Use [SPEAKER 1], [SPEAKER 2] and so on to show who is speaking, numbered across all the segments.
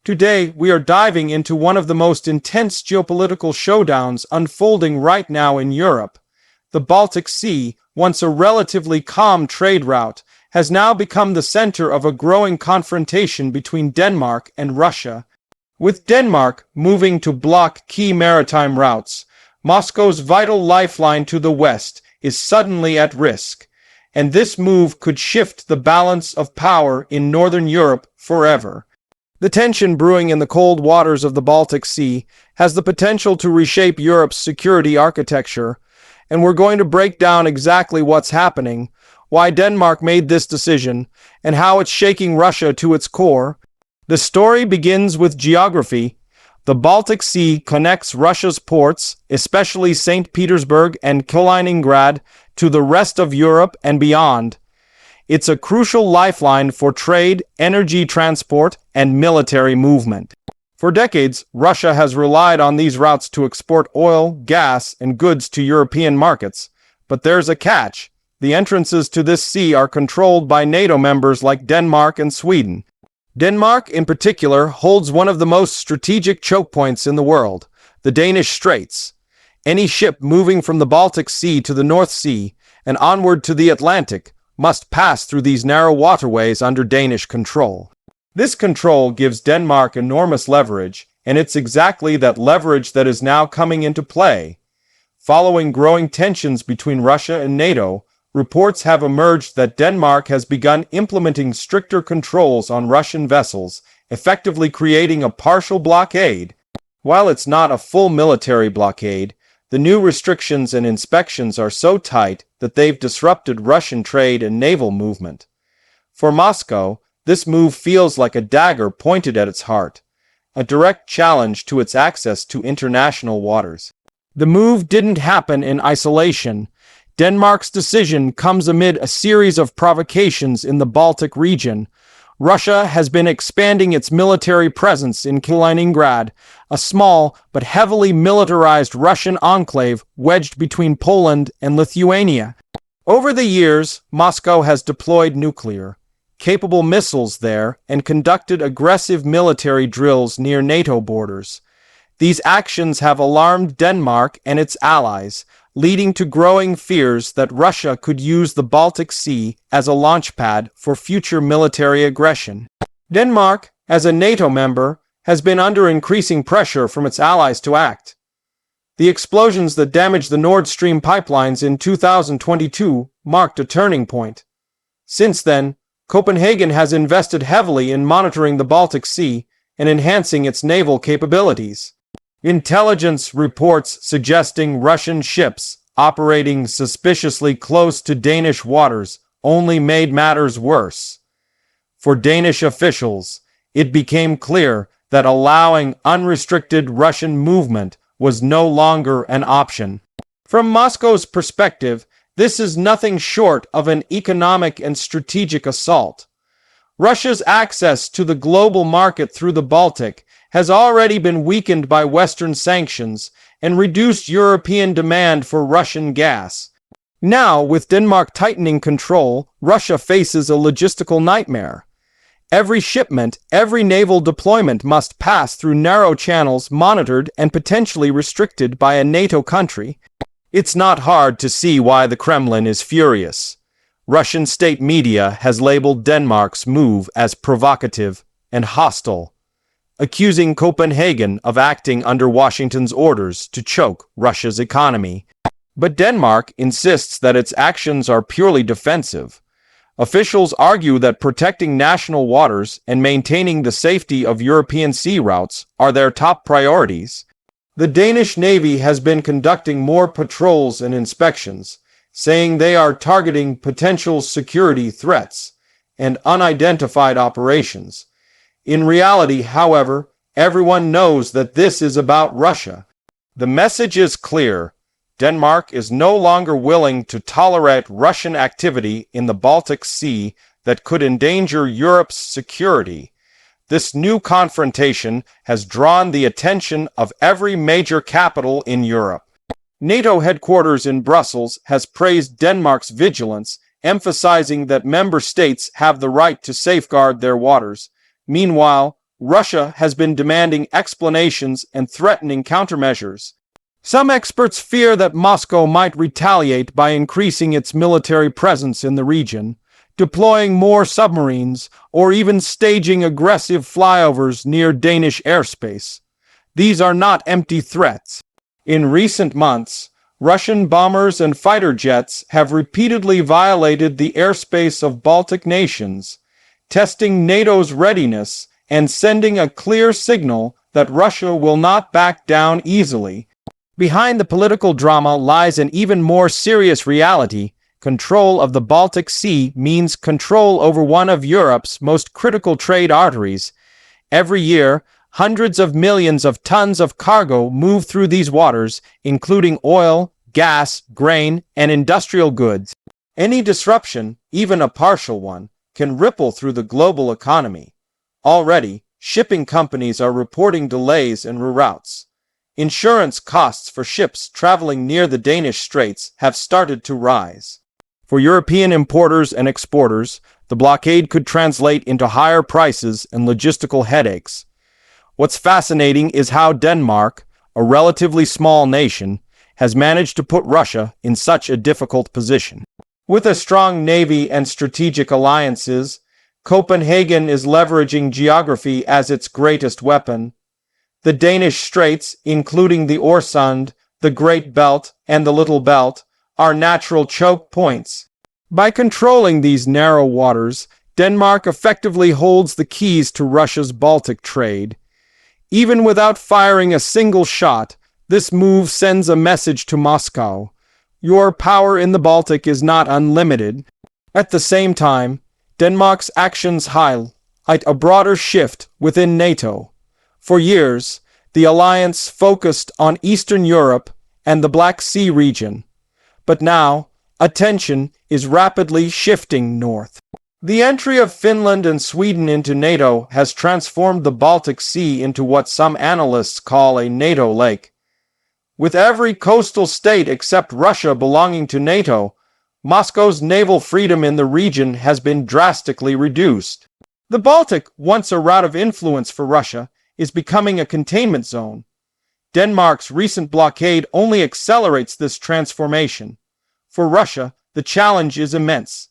[SPEAKER 1] Today, we are diving into one of the most intense geopolitical showdowns unfolding right now in Europe. The Baltic Sea, once a relatively calm trade route, has now become the center of a growing confrontation between Denmark and Russia. With Denmark moving to block key maritime routes, Moscow's vital lifeline to the west is suddenly at risk, and this move could shift the balance of power in Northern Europe forever. The tension brewing in the cold waters of the Baltic Sea has the potential to reshape Europe's security architecture, and we're going to break down exactly what's happening, why Denmark made this decision, and how it's shaking Russia to its core. The story begins with geography. The Baltic Sea connects Russia's ports, especially St. Petersburg and Kaliningrad, to the rest of Europe and beyond. It's a crucial lifeline for trade, energy transport, and military movement. For decades, Russia has relied on these routes to export oil, gas, and goods to European markets. But there's a catch. The entrances to this sea are controlled by NATO members like Denmark and Sweden. Denmark, in particular, holds one of the most strategic choke points in the world, the Danish Straits. Any ship moving from the Baltic Sea to the North Sea and onward to the Atlantic must pass through these narrow waterways under Danish control. This control gives Denmark enormous leverage, and it's exactly that leverage that is now coming into play. Following growing tensions between Russia and NATO, reports have emerged that Denmark has begun implementing stricter controls on Russian vessels, effectively creating a partial blockade. While it's not a full military blockade, the new restrictions and inspections are so tight that they've disrupted Russian trade and naval movement. For Moscow, this move feels like a dagger pointed at its heart, a direct challenge to its access to international waters. The move didn't happen in isolation. Denmark's decision comes amid a series of provocations in the Baltic region. Russia has been expanding its military presence in Kaliningrad, a small but heavily militarized Russian enclave wedged between Poland and Lithuania. Over the years, Moscow has deployed nuclear-capable missiles there and conducted aggressive military drills near NATO borders. These actions have alarmed Denmark and its allies, leading to growing fears that Russia could use the Baltic Sea as a launchpad for future military aggression. Denmark, as a NATO member, has been under increasing pressure from its allies to act. The explosions that damaged the Nord Stream pipelines in 2022 marked a turning point. Since then, Copenhagen has invested heavily in monitoring the Baltic Sea and enhancing its naval capabilities. Intelligence reports suggesting Russian ships operating suspiciously close to Danish waters only made matters worse. For Danish officials, it became clear that allowing unrestricted Russian movement was no longer an option. From Moscow's perspective, this is nothing short of an economic and strategic assault. Russia's access to the global market through the Baltic has already been weakened by Western sanctions and reduced European demand for Russian gas. Now, with Denmark tightening control, Russia faces a logistical nightmare. Every shipment, every naval deployment must pass through narrow channels monitored and potentially restricted by a NATO country. It's not hard to see why the Kremlin is furious. Russian state media has labeled Denmark's move as provocative and hostile, accusing Copenhagen of acting under Washington's orders to choke Russia's economy. But Denmark insists that its actions are purely defensive. Officials argue that protecting national waters and maintaining the safety of European sea routes are their top priorities. The Danish Navy has been conducting more patrols and inspections, saying they are targeting potential security threats and unidentified operations. In reality, however, everyone knows that this is about Russia. The message is clear. Denmark is no longer willing to tolerate Russian activity in the Baltic Sea that could endanger Europe's security. This new confrontation has drawn the attention of every major capital in Europe. NATO headquarters in Brussels has praised Denmark's vigilance, emphasizing that member states have the right to safeguard their waters. Meanwhile, Russia has been demanding explanations and threatening countermeasures. Some experts fear that Moscow might retaliate by increasing its military presence in the region, deploying more submarines, or even staging aggressive flyovers near Danish airspace. These are not empty threats. In recent months, Russian bombers and fighter jets have repeatedly violated the airspace of Baltic nations, testing NATO's readiness and sending a clear signal that Russia will not back down easily. Behind the political drama lies an even more serious reality. Control of the Baltic Sea means control over one of Europe's most critical trade arteries. Every year, hundreds of millions of tons of cargo move through these waters, including oil, gas, grain, and industrial goods. Any disruption, even a partial one, can ripple through the global economy. Already, shipping companies are reporting delays and reroutes. Insurance costs for ships traveling near the Danish Straits have started to rise. For European importers and exporters, the blockade could translate into higher prices and logistical headaches. What's fascinating is how Denmark, a relatively small nation, has managed to put Russia in such a difficult position. With a strong navy and strategic alliances, Copenhagen is leveraging geography as its greatest weapon. The Danish Straits, including the Øresund, the Great Belt, and the Little Belt, are natural choke points. By controlling these narrow waters, Denmark effectively holds the keys to Russia's Baltic trade. Even without firing a single shot, this move sends a message to Moscow. Your power in the Baltic is not unlimited. At the same time, Denmark's actions highlight a broader shift within NATO. For years, the alliance focused on Eastern Europe and the Black Sea region. But now, attention is rapidly shifting north. The entry of Finland and Sweden into NATO has transformed the Baltic Sea into what some analysts call a NATO lake. With every coastal state except Russia belonging to NATO, Moscow's naval freedom in the region has been drastically reduced. The Baltic, once a route of influence for Russia, is becoming a containment zone. Denmark's recent blockade only accelerates this transformation. For Russia, the challenge is immense.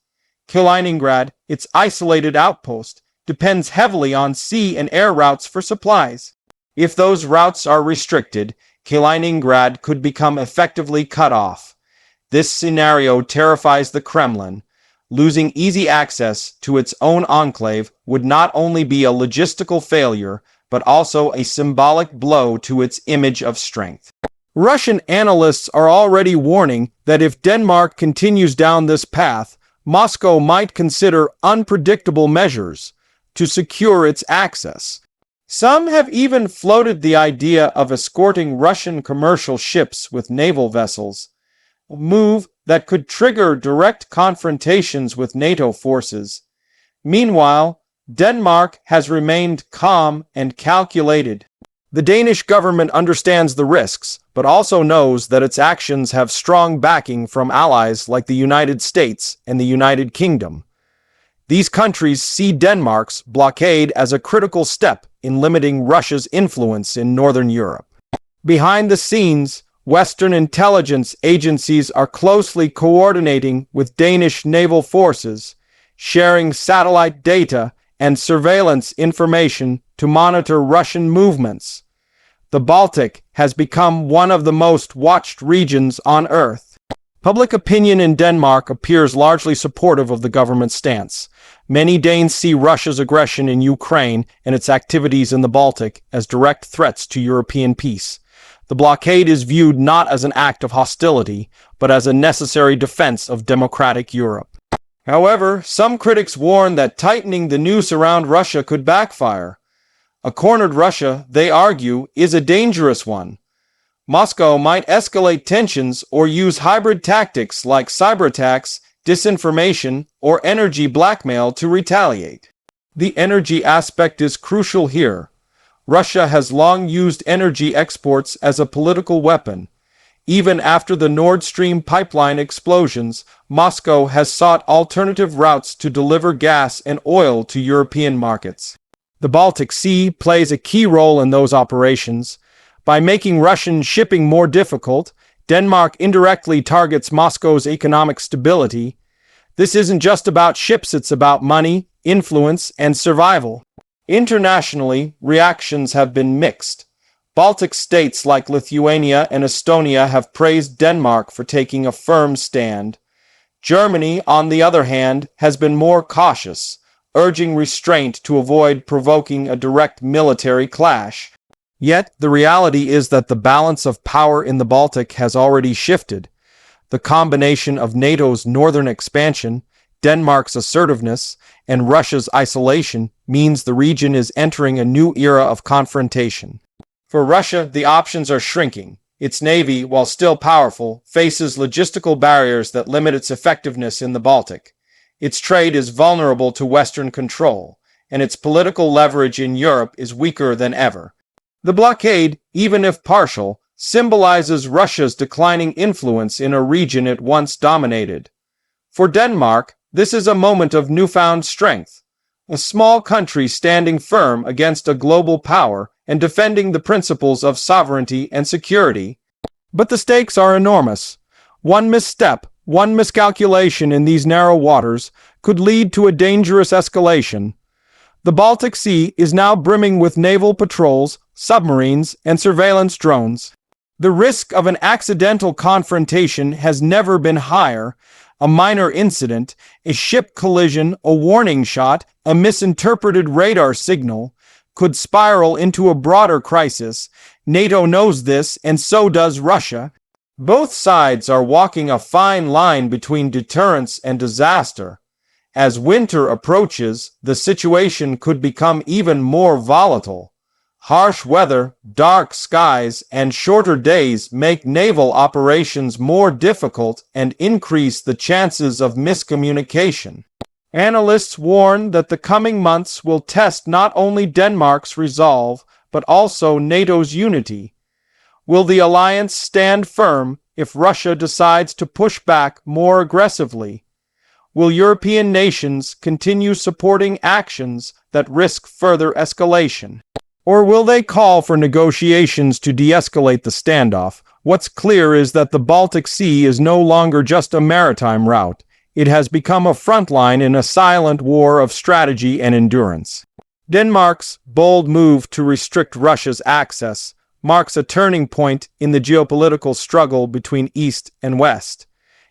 [SPEAKER 1] Kaliningrad, its isolated outpost, depends heavily on sea and air routes for supplies. If those routes are restricted, Kaliningrad could become effectively cut off. This scenario terrifies the Kremlin. Losing easy access to its own enclave would not only be a logistical failure, but also a symbolic blow to its image of strength. Russian analysts are already warning that if Denmark continues down this path, Moscow might consider unpredictable measures to secure its access. Some have even floated the idea of escorting Russian commercial ships with naval vessels, a move that could trigger direct confrontations with NATO forces. Meanwhile, Denmark has remained calm and calculated. The Danish government understands the risks, but also knows that its actions have strong backing from allies like the United States and the United Kingdom. These countries see Denmark's blockade as a critical step in limiting Russia's influence in Northern Europe. Behind the scenes, Western intelligence agencies are closely coordinating with Danish naval forces, sharing satellite data and surveillance information to monitor Russian movements. The Baltic has become one of the most watched regions on Earth. Public opinion in Denmark appears largely supportive of the government's stance. Many Danes see Russia's aggression in Ukraine and its activities in the Baltic as direct threats to European peace. The blockade is viewed not as an act of hostility, but as a necessary defense of democratic Europe. However, some critics warn that tightening the noose around Russia could backfire. A cornered Russia, they argue, is a dangerous one. Moscow might escalate tensions or use hybrid tactics like cyber attacks, disinformation, or energy blackmail to retaliate. The energy aspect is crucial here. Russia has long used energy exports as a political weapon. Even after the Nord Stream pipeline explosions, Moscow has sought alternative routes to deliver gas and oil to European markets. The Baltic Sea plays a key role in those operations. By making Russian shipping more difficult, Denmark indirectly targets Moscow's economic stability. This isn't just about ships, it's about money, influence, and survival. Internationally, reactions have been mixed. Baltic states like Lithuania and Estonia have praised Denmark for taking a firm stand. Germany, on the other hand, has been more cautious, urging restraint to avoid provoking a direct military clash. Yet, the reality is that the balance of power in the Baltic has already shifted. The combination of NATO's northern expansion, Denmark's assertiveness, and Russia's isolation means the region is entering a new era of confrontation. For Russia, the options are shrinking. Its navy, while still powerful, faces logistical barriers that limit its effectiveness in the Baltic. Its trade is vulnerable to Western control, and its political leverage in Europe is weaker than ever. The blockade, even if partial, symbolizes Russia's declining influence in a region it once dominated. For Denmark, this is a moment of newfound strength. A small country standing firm against a global power and defending the principles of sovereignty and security. But the stakes are enormous. One misstep, one miscalculation in these narrow waters could lead to a dangerous escalation. The Baltic Sea is now brimming with naval patrols, submarines, and surveillance drones. The risk of an accidental confrontation has never been higher. A minor incident, a ship collision, a warning shot, a misinterpreted radar signal, could spiral into a broader crisis. NATO knows this, and so does Russia. Both sides are walking a fine line between deterrence and disaster. As winter approaches, the situation could become even more volatile. Harsh weather, dark skies, and shorter days make naval operations more difficult and increase the chances of miscommunication. Analysts warn that the coming months will test not only Denmark's resolve, but also NATO's unity. Will the alliance stand firm if Russia decides to push back more aggressively? Will European nations continue supporting actions that risk further escalation? Or will they call for negotiations to de-escalate the standoff? What's clear is that the Baltic Sea is no longer just a maritime route. It has become a front line in a silent war of strategy and endurance. Denmark's bold move to restrict Russia's access marks a turning point in the geopolitical struggle between East and West.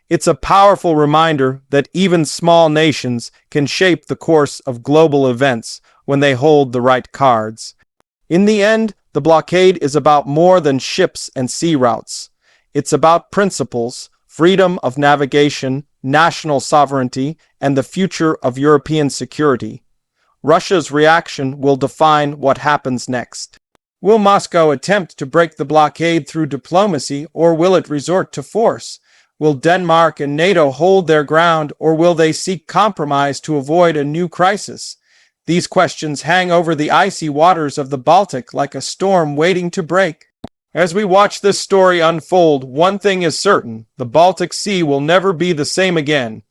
[SPEAKER 1] It's a powerful reminder that even small nations can shape the course of global events when they hold the right cards. In the end, the blockade is about more than ships and sea routes. It's about principles, freedom of navigation, national sovereignty, and the future of European security. Russia's reaction will define what happens next. Will Moscow attempt to break the blockade through diplomacy, or will it resort to force? Will Denmark and NATO hold their ground, or will they seek compromise to avoid a new crisis? These questions hang over the icy waters of the Baltic like a storm waiting to break. As we watch this story unfold, one thing is certain: the Baltic Sea will never be the same again.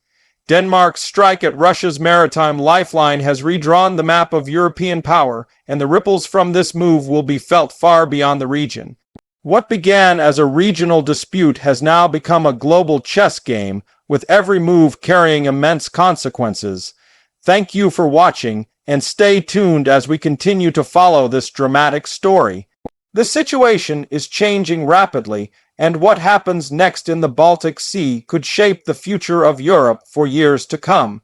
[SPEAKER 1] Denmark's strike at Russia's maritime lifeline has redrawn the map of European power, and the ripples from this move will be felt far beyond the region. What began as a regional dispute has now become a global chess game, with every move carrying immense consequences. Thank you for watching, and stay tuned as we continue to follow this dramatic story. The situation is changing rapidly, and what happens next in the Baltic Sea could shape the future of Europe for years to come.